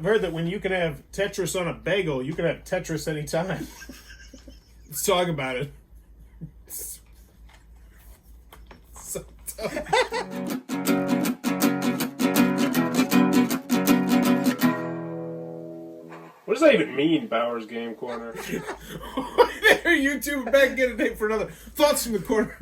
I've heard that when you can have Tetris on a bagel, you can have Tetris anytime. Let's talk about it. So tough. What does that even mean, Bauer's Game Corner? There, YouTube, back and get a date for another Thoughts from the Corner.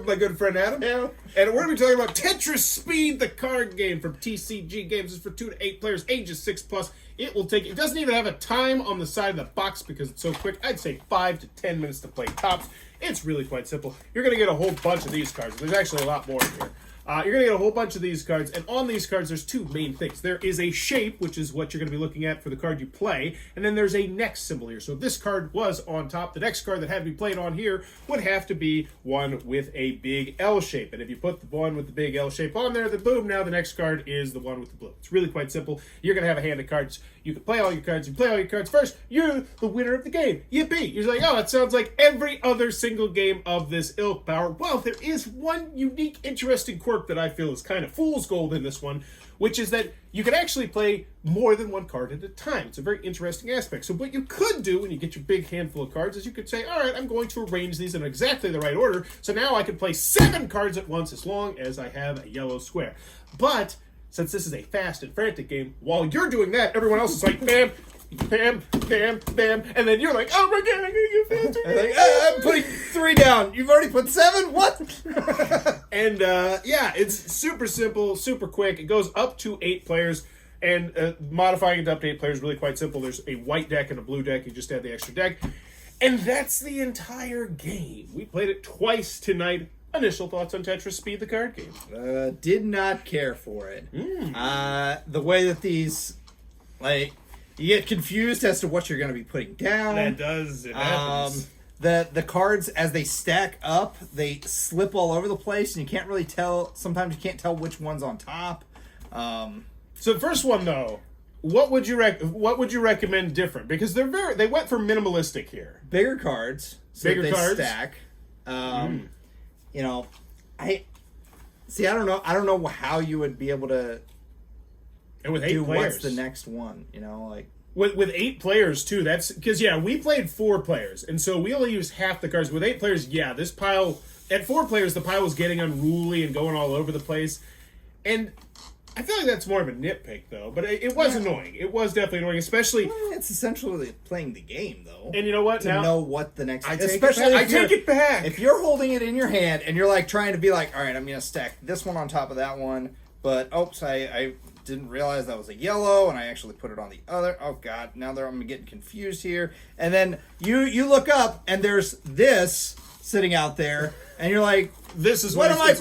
My good friend Adam. Yeah. And we're going to be talking about Tetris Speed, the card game from TCG Games. It's for 2 to 8 players, ages 6+. It doesn't even have a time on the side of the box because it's so quick. I'd say 5 to 10 minutes to play tops. It's really quite simple. You're going to get a whole bunch of these cards. There's actually a lot more in here. You're going to get a whole bunch of these cards, and on these cards, there's two main things. There is a shape, which is what you're going to be looking at for the card you play, and then there's a next symbol here. So if this card was on top, the next card that had to be played on here would have to be one with a big L shape. And if you put the one with the big L shape on there, then boom, now the next card is the one with the blue. It's really quite simple. You're going to have a hand of cards. You can play all your cards. You play all your cards first. You're the winner of the game. Yippee! You're like, oh, it sounds like every other single game of this ilk, Bauer. Well, there is one unique, interesting quirk that I feel is kind of fool's gold in this one, which is that you can actually play more than one card at a time. It's a very interesting aspect. So what you could do when you get your big handful of cards is you could say, all right, I'm going to arrange these in exactly the right order. So now I can play 7 cards at once as long as I have a yellow square. But since this is a fast and frantic game, while you're doing that, everyone else is like, bam, bam, bam, bam, and then you're like, oh my god, I'm gonna get faster. Like, I'm putting 3 down. You've already put 7? What? And yeah, it's super simple, super quick. It goes up to 8 players, and modifying it up to 8 players is really quite simple. There's a white deck and a blue deck. You just add the extra deck. And that's the entire game. We played it twice tonight. Initial thoughts on Tetris Speed, the card game? Did not care for it. The way that these, like, you get confused as to what you're going to be putting down. That does. It happens. The cards, as they stack up, they slip all over the place, and you can't really tell. Sometimes you can't tell which one's on top. So the first one, though, what would you recommend different? Because they went for minimalistic here. Bigger cards, so Bigger they cards? stack. You know, I don't know how you would be able to And with 8 do players. what's the next one. You know, like. With 8 players, too, that's... Because, yeah, we played 4 players, and so we only used half the cards. With 8 players, yeah, this pile... At 4 players, the pile was getting unruly and going all over the place. And I feel like that's more of a nitpick, though. But it was annoying. It was definitely annoying, especially... Well, it's essentially playing the game, though. And you know what? To know what the next... I take it back. If you're holding it in your hand, and you're, like, trying to be like, all right, I'm going to stack this one on top of that one, but, oops, I didn't realize that was a yellow, and I actually put it on the other. Oh god, now I'm getting confused here. And then you look up, and there's this sitting out there, and you're like, this is what am I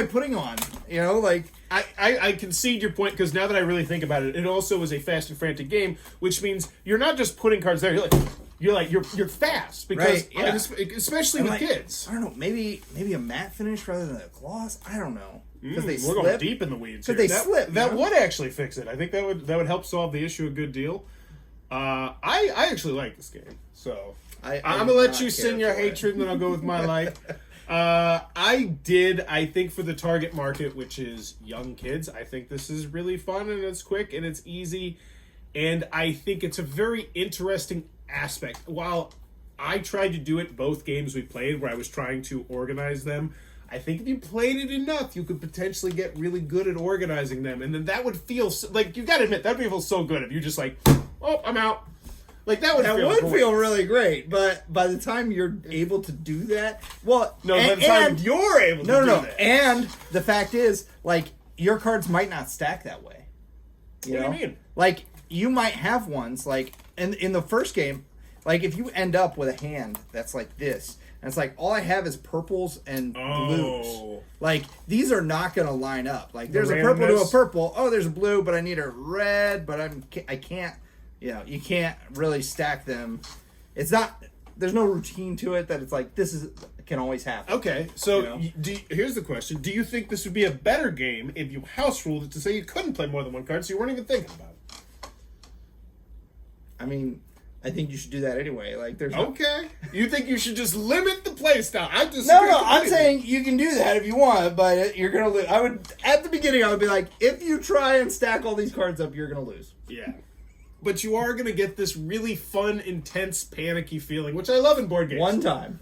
putting on? You know, like I concede your point, because now that I really think about it, it also is a fast and frantic game, which means you're not just putting cards there. You're fast because right, yeah. Especially with kids. I don't know, maybe a matte finish rather than a gloss. I don't know. Because they we're slip. going deep in the weeds. Because they slip. That would actually fix it. I think that would help solve the issue a good deal. I actually like this game, so I'm gonna let you sing your hatred, and then I'll go with my like. I think for the target market, which is young kids, I think this is really fun and it's quick and it's easy, and I think it's a very interesting aspect. While I tried to do it both games we played, where I was trying to organize them. I think if you played it enough, you could potentially get really good at organizing them. And then that would feel, like, you gotta admit, that would feel so good if you just like, oh, I'm out. Like, that would feel really great. But by the time you're able to do that, well... No, by the time you're able to do that. And the fact is, like, your cards might not stack that way. What do you mean? Like, you might have ones, like, in the first game, like, if you end up with a hand that's like this... And it's like, all I have is purples and blues. Like, these are not going to line up. Like, there's a purple to a purple. Oh, there's a blue, but I need a red. But I can't, you can't really stack them. It's not, there's no routine to it that it's like, can always happen. Okay, so here's the question. Do you think this would be a better game if you house ruled it to say you couldn't play more than one card, so you weren't even thinking about it? I mean... I think you should do that anyway. Like, there's okay. You think you should just limit the play style? I'm saying you can do that if you want, but you're gonna lose. At the beginning, I would be like, if you try and stack all these cards up, you're gonna lose. Yeah. but you are going to get this really fun, intense, panicky feeling, which I love in board games. One time.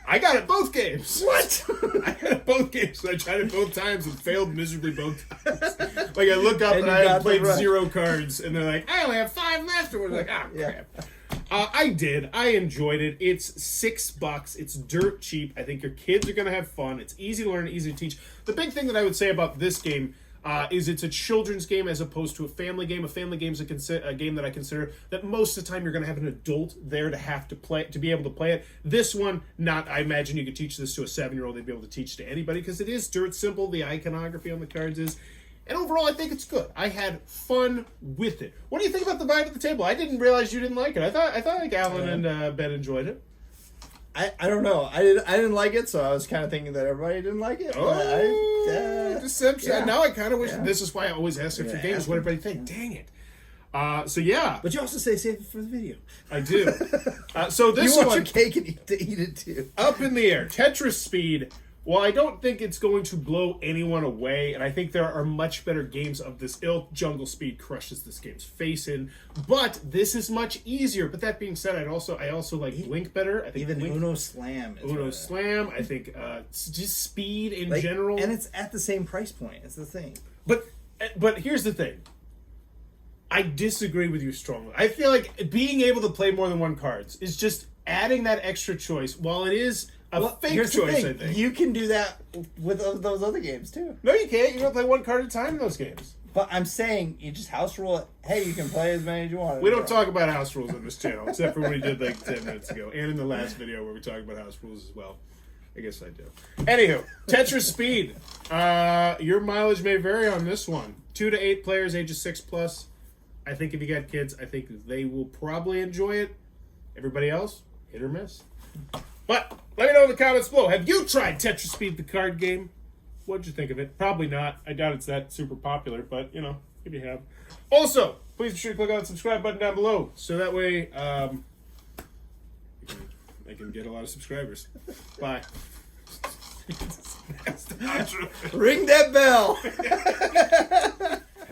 I got it both games. What? I got it both games. I tried it both times and failed miserably both times. Like, I look up and I had played 0 cards, and they're like, I only have 5 left. And we're like, ah, crap. I did. I enjoyed it. It's $6. It's dirt cheap. I think your kids are going to have fun. It's easy to learn, easy to teach. The big thing that I would say about this game is it's a children's game as opposed to a family game. A family game is a game that I consider that most of the time you're going to have an adult there to have to play, to be able to play it. This one, not. I imagine you could teach this to a 7-year-old. They'd be able to teach to anybody because it is dirt simple. The iconography on the cards is. And overall, I think it's good. I had fun with it. What do you think about the vibe at the table? I didn't realize you didn't like it. I thought like Alan and Ben enjoyed it. I don't know. I didn't like it, so I was kind of thinking that everybody didn't like it. Deception. Yeah. Now I kind of wish. This is why I always ask for games. What everybody think? Dang it. So yeah. But you also say save it for the video. I do. So this you want one, your cake and eat it too. Up in the air. Tetris Speed. Well, I don't think it's going to blow anyone away, and I think there are much better games of this ilk. Jungle Speed crushes this game's face in, but this is much easier. But that being said, I also like Blink better. I think even Blink, Uno Slam. Uno Slam. I think just Speed in general, and it's at the same price point. It's the thing. But here's the thing. I disagree with you strongly. I feel like being able to play more than one cards is just adding that extra choice. While it is fake choice, I think. You can do that with those other games, too. No, you can't. You're going to play one card at a time in those games. But I'm saying, you just house rule it. Hey, you can play as many as you want. We don't talk about house rules on this channel, except for what we did like 10 minutes ago. And in the last video where we talked about house rules as well. I guess I do. Anywho, Tetris Speed. Your mileage may vary on this one. 2 to 8 players, ages 6+. I think if you got kids, I think they will probably enjoy it. Everybody else, hit or miss. But let me know in the comments below. Have you tried Tetris Speed, the card game? What'd you think of it? Probably not. I doubt it's that super popular, but, if you have. Also, please be sure to click on the subscribe button down below, so that way I can get a lot of subscribers. Bye. Ring that bell!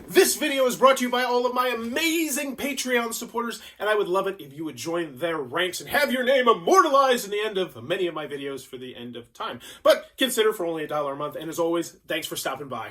This video is brought to you by all of my amazing Patreon supporters, and I would love it if you would join their ranks and have your name immortalized in the end of many of my videos for the end of time. But consider for only $1 a month, and as always, thanks for stopping by.